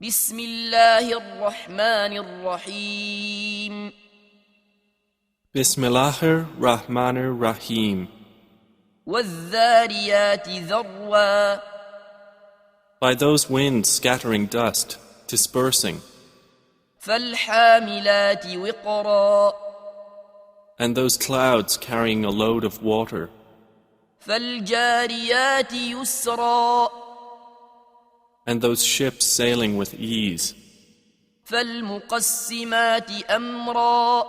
بسم الله الرحمن الرحيم Bismillahir Rahmanir Rahim. والذاريات ذروا By those winds scattering dust, dispersing, فالحاملات وقرا and those clouds carrying a load of water, فالجاريات يسرا and those ships sailing with ease, فالمقسمات أمرا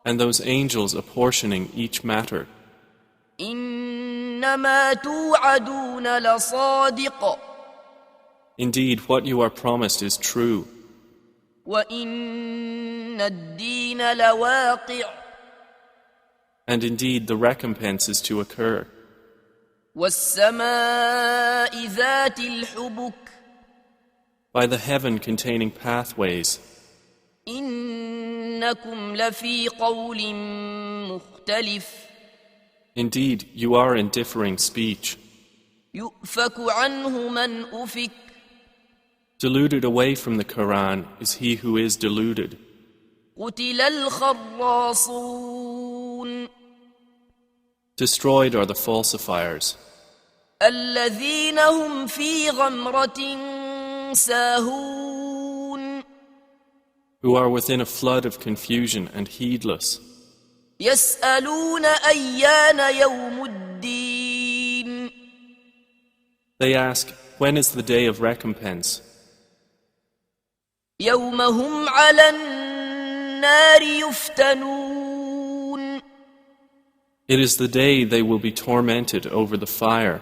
and those angels apportioning each matter. إنما توعدون لصادق Indeed, what you are promised is true, وإن الدين لواقع and indeed the recompense is to occur. والسماء ذات الحبك By the heaven containing pathways, إنكم لفي قول مختلف indeed you are in differing speech. يؤفك عنه من أفك Deluded away from the Quran is he who is deluded. قتل الخراصون Destroyed are the falsifiers, الذين هم في غمرة ساهون who are within a flood of confusion and heedless. يسألون أيان يوم الدين They ask, when is the day of recompense? يوم هم على النار يفتنون It is the day they will be tormented over the fire.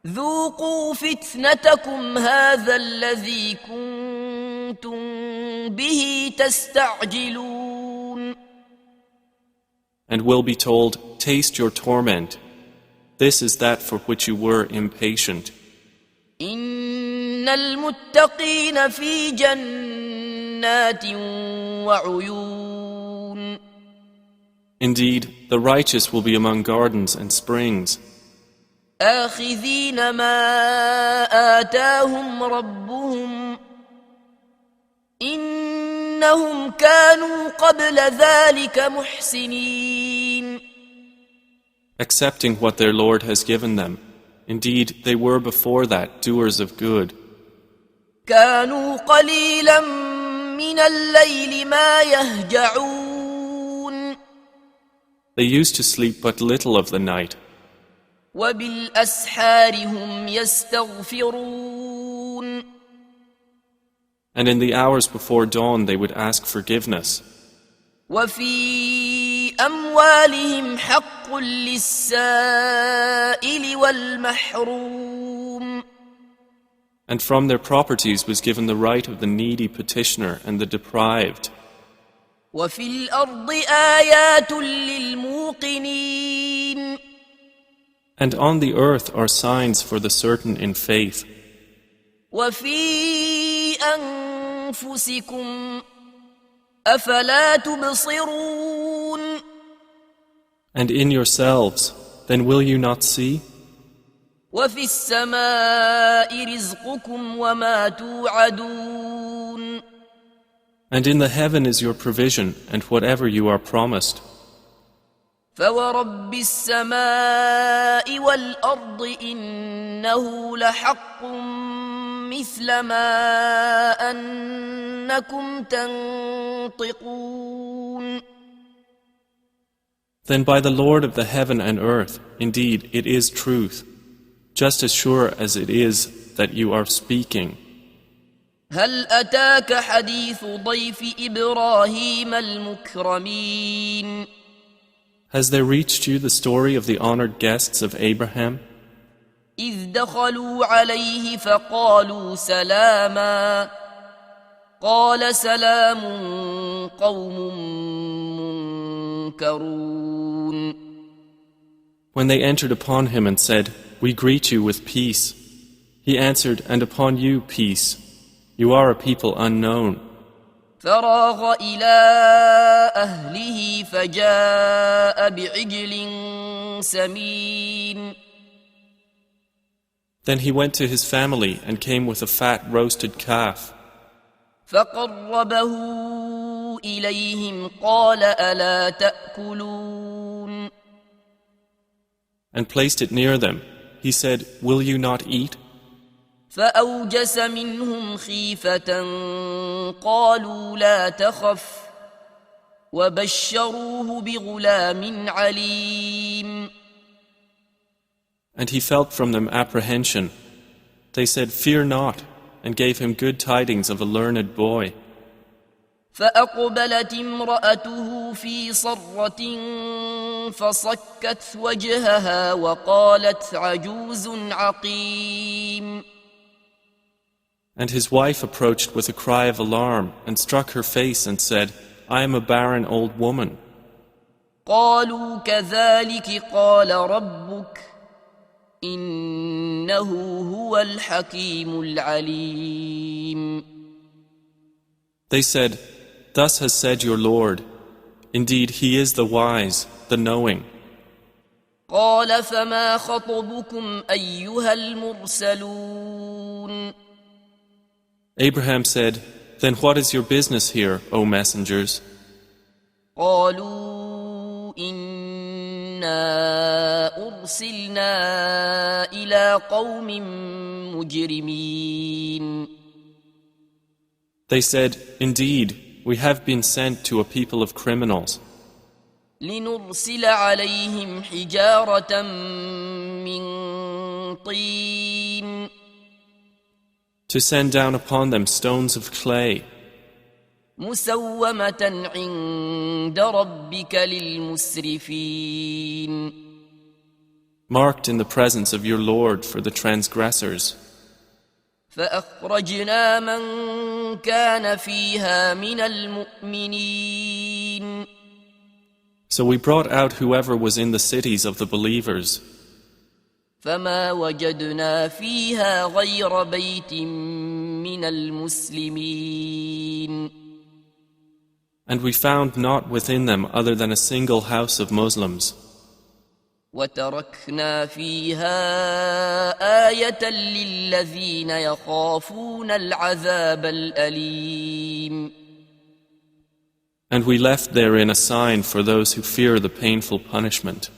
ذوقوا فتنتكم هذا الذي كنتم به تستعجلون And will be told, taste your torment. This is that for which you were impatient. إن المتقين في جنات وعيون Indeed, the righteous will be among gardens and springs, آخذين ما آتاهم ربهم إنهم كانوا قبل ذلك محسنين accepting what their Lord has given them. Indeed, they were before that doers of good. كانوا قليلا من الليل ما يهجعون They used to sleep but little of the night, وبالأسحار هم يستغفرون and in the hours before dawn they would ask forgiveness. وفي أموالهم حق للسائل والمحروم And from their properties was given the right of the needy petitioner and the deprived. وفي الأرض آيات للموقنين And on the earth are signs for the certain in faith. وفي أنفسكم أفلا تبصرون And in yourselves, then will you not see? وفي السماء رزقكم وما توعدون And in the heaven is your provision and whatever you are promised. فورب السماء والأرض إنه لحق مثل ما أنكم تنطقون Then by the Lord of the heaven and earth, indeed it is truth, just as sure as it is that you are speaking. هل أتاك حديث ضيف إبراهيم المكرمين Has there reached you the story of the honored guests of Abraham? إذ دخلوا عليه فقالوا سلاما قال سلام قوم منكرون When they entered upon him and said, "We greet you with peace," he answered, "And upon you peace. You are a people unknown." فراغ إلى أهله فجاء بعجل سمين Then he went to his family and came with a fat roasted calf. فقربه إليهم قال ألا تأكلون And placed it near them. He said, "Will you not eat?" فأوجس منهم خيفة قالوا لا تخف وبشروه بغلام عليم And he felt from them apprehension. They said, "Fear not," and gave him good tidings of a learned boy. فأقبلت امرأته في صرة فصكت وجهها وقالت عجوز عقيم And his wife approached with a cry of alarm and struck her face and said, "I am a barren old woman." قالوا كذلك قال ربك إنه هو الحكيم العليم They said, "Thus has said your Lord. Indeed, He is the wise, the knowing." قال فما خطبكم أيها المرسلون Abraham said, "Then what is your business here, O messengers?" قالوا إنا أرسلنا إلى قوم مجرمين They said, "Indeed, we have been sent to a people of criminals, لنرسل عليهم حجارة من طين to send down upon them stones of clay, مسومة عند ربك للمسرفين marked in the presence of your Lord for the transgressors. فأخرجنا من كان فيها من المؤمنين So we brought out whoever was in the cities of the believers, فما وجدنا فيها غير بيت من المسلمين and we found not within them other than a single house of Muslims. وتركنا فيها آية للذين يخافون العذاب الأليم And we left therein a sign for those who fear the painful punishment.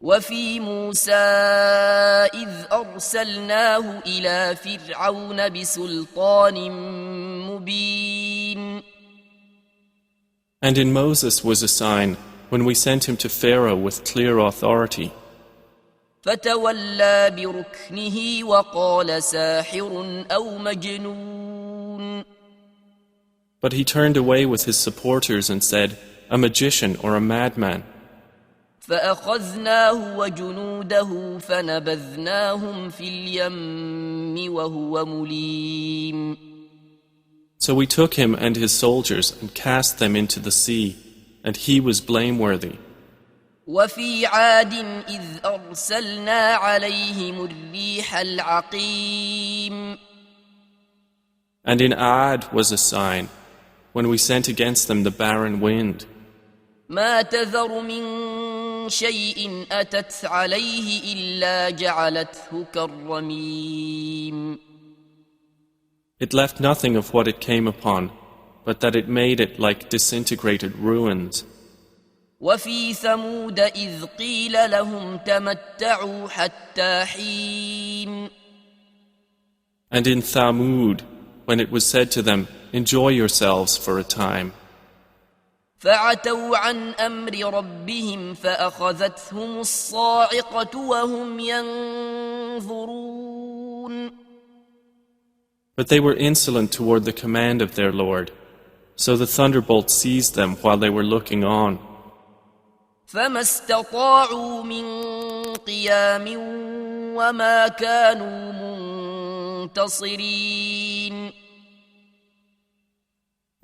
وفي موسى إذ أرسلناه إلى فرعون بسلطان مبين And in Moses was a sign when we sent him to Pharaoh with clear authority. فتولى بركنه وقال ساحر أو مجنون But he turned away with his supporters and said, "A magician or a madman." فأخذناه وجنوده فنبذناهم في اليم وهو مليم So we took him and his soldiers and cast them into the sea, and he was blameworthy. وفي عاد إذ أرسلنا عليهم الريح العقيم And in Adh was a sign, when we sent against them the barren wind. ما تذر من شيء أتت عليه إلا جعلته كالرميم It left nothing of what it came upon, but that it made it like disintegrated ruins. وفي ثمود إذ قيل لهم تمتعوا حتى حين And in Thamud, when it was said to them, "Enjoy yourselves for a time," فعتوا عن أمر ربهم فأخذتهم الصاعقة وهم ينظرون but they were insolent toward the command of their Lord. So the thunderbolt seized them while they were looking on. فما استطاعوا من قيام وما كانوا منتصرين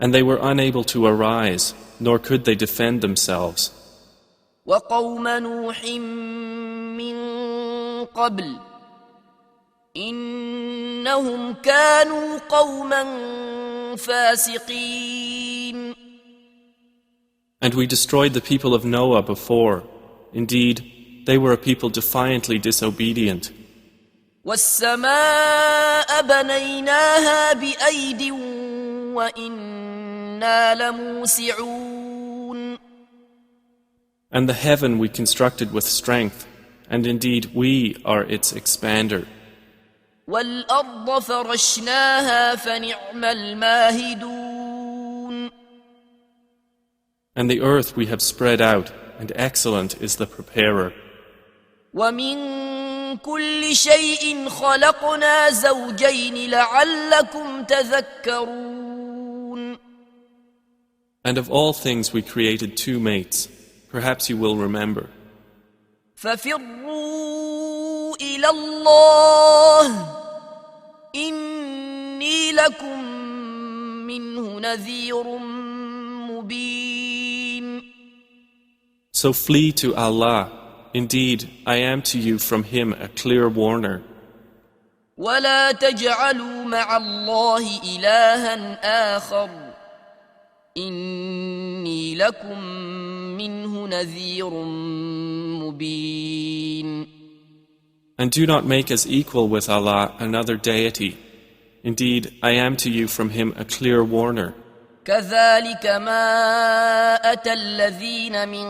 And they were unable to arise, nor could they defend themselves. وقوم نوح من قبل إنهم كانوا قوما فاسقين And we destroyed the people of Noah before. Indeed, they were a people defiantly disobedient. والسماء بنيناها بأيد وإنا لموسعون. And the heaven we constructed with strength, and indeed we are its expander. والأرض فرشناها فنعم الماهدون. And the earth we have spread out, and excellent is the preparer. ومن كل شيء خلقنا زوجين لعلكم تذكرون. And of all things we created two mates, perhaps you will remember. ففروا إلى الله إني لكم منه نذير مبين. So flee to Allah. Indeed, I am to you from Him a clear warner. ولا تجعلوا مع الله إلها آخر إني لكم منه نذير مبين. And do not make as equal with Allah another deity. Indeed, I am to you from Him a clear warner. كذلك ما أتى الذين من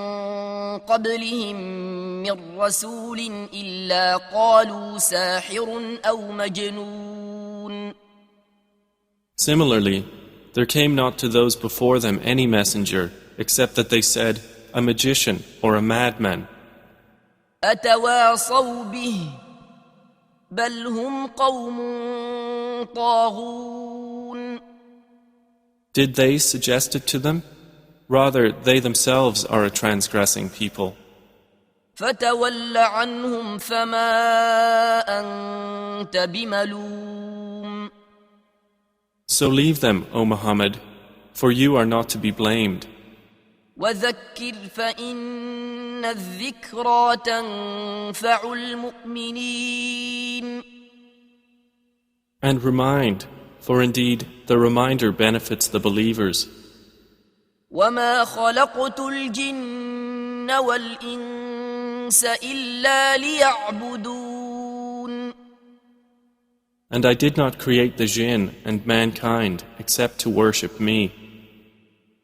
قبلهم من رسول إلا قالوا ساحر أو مجنون. Similarly, there came not to those before them any messenger except that they said, a magician or a madman. أتواصوا به بل هم قوم طاغون. Did they suggest it to them? Rather, they themselves are a transgressing people. فتول عنهم فما أنت بملوم. So leave them, O Muhammad, for you are not to be blamed. وذكر فإن الذكرى تنفع المؤمنين. And remind, for indeed the reminder benefits the believers. وما خلقت الجن والإنس إلا ليعبدون. And I did not create the jinn and mankind except to worship me.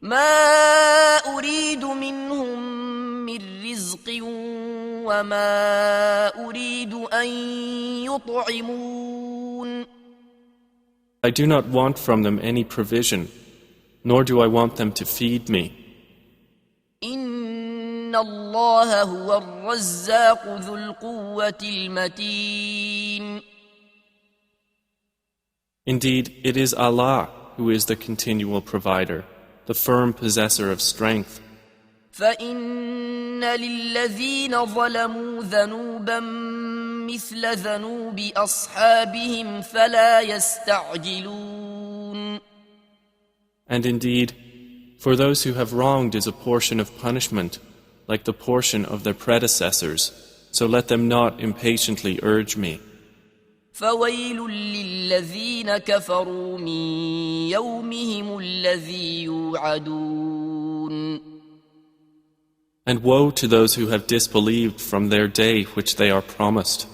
ما أريد منهم من رزق وما أريد أن يطعمون. I do not want from them any provision, nor do I want them to feed me. إن الله هو الرزاق ذو القوة المتين. Indeed, it is Allah who is the continual provider, the firm possessor of strength. فإن للذين ظلموا ذنوبا مثل ذنوب أصحابهم فلا يستعجلون. And indeed, for those who have wronged is a portion of punishment, like the portion of their predecessors, so let them not impatiently urge me. فويل للذين كفروا من يومهم الذي يوعدون. And woe to those who have disbelieved from their day which they are promised.